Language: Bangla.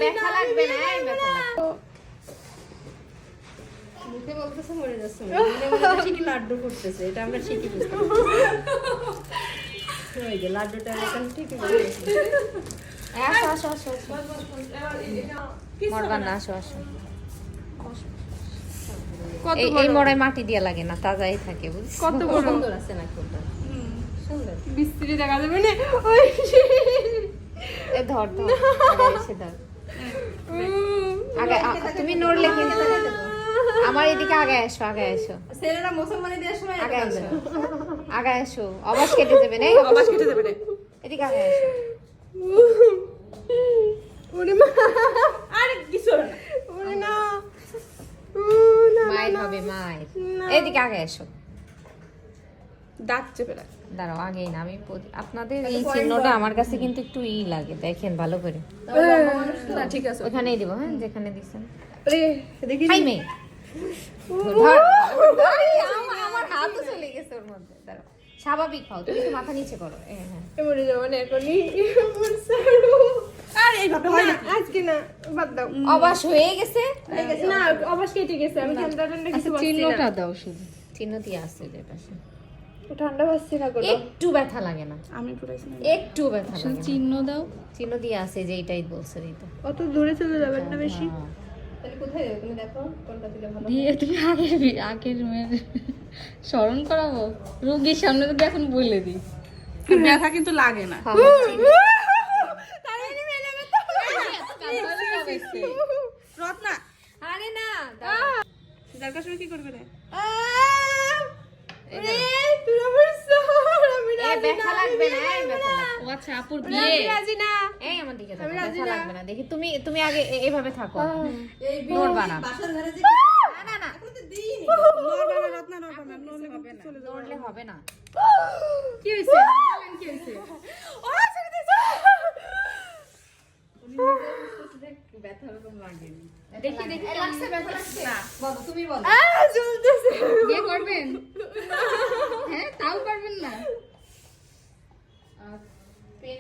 ব্যথা লাগবে না, ব্যথা লাগবে। মুখে বলতেছে মরে যাচ্ছে, মনে মনে ঠিকই লাড্ডু ফুটতেছে, এটা আমরা ঠিকই বুঝতে পারছি। ওই যে লাড্ডুটা এখন ঠিকই বুঝতেছে। আসো আসো আসো মরবার না, আসো আসো। এই মরাই মাটি দিয়া লাগে না, তাজাই থাকে, বুঝছো? কত বড় সুন্দর আছে না কোনটা, সুন্দর বিস্ত্রি দেখা যাবে না। ওই এ ধর ধর, আগে এসে ধর। আগে তুমি নড়লে কিন্তু আমার এদিকে আগে এসো, আগে এসো, ছেলেরা মুসলমানি দেওয়ার সময় আগে এসো, আগে এসো, অবাস কেটে যাবে না, আবাস কেটে যাবে না। এদিকে আগে এসো। ওরে মা, আরে কিছু না, ওরে না, মায়ের হবে মায়ের, এদিকে আগে এসো। দাঁত চেপে রাখ। দাঁড়াও, আগেই না, আমি আপনাদের এই চিহ্নটা আমার কাছে কিন্তু একটু লাগে, দেখেন ভালো করে। না ঠিক আছে, ওখানেই দিব, হ্যাঁ যেখানে দিছেন। আরে দেখি হাই মেয়ে, ধর, আমার হাতও চলে গেছে ওর মধ্যে। দাঁড়াও, স্বাভাবিক হও, তুমি একটু মাথা নিচে করো। হ্যাঁ, মরে যাবো না এখনই। আরে এইভাবে হয় না, আজকে না, বাদ দাও। অবাস হয়ে গেছে। না অবাস কেটে গেছে, আমি ঠান্ডা ঠান্ডা কিছু পাচ্ছি না। চিহ্নটা দাও শুধু, চিহ্ন দিয়ে আসছে যে পাশে। ঠান্ডা পাচ্ছি না কোনো। একটু ব্যথা লাগে না, আমি পুরাইছি না। একটু ব্যথা লাগে না। চিহ্ন দাও। চিহ্ন দিয়ে আছে যে এইটাই বলছে এইটা। অত দূরে চলে যাবেন না বেশি। হ্যাঁ। তাহলে কোথায় যাবে তুমি দেখো কোনটা দিলে ভালো। দিয়ে তুমি আগের মেয়ের স্মরণ করাবো, রোগীর সামনে তো এখন বলে দিই। ব্যথা কিন্তু লাগে না। হ্যাঁ, রত্না, আরে না, দরকার সময় কি করবে না? ব্যথা লাগবে না, ব্যথা লাগবে। ও আচ্ছা, আপুর বিয়ে। রাজি না। এই আমার দিকে তাকাও, ব্যথা লাগবে না। দেখি তুমি তুমি আগে এইভাবে থাকো, নড়বা না। বাসার ঘরে যে না না না, এখন তো দিইনি। নড়বে না রত্না, নড়বে না, নড়লে হবে না। নড়লে হবে না। কি হইছে? বলেন কি হইছে? দেখি দেখি লাগছে, ব্যথা লাগছে। বলো, তুমি বলো। চলতেছে। বিয়ে করবেন? হ্যাঁ, তাও পারবেন না। পেট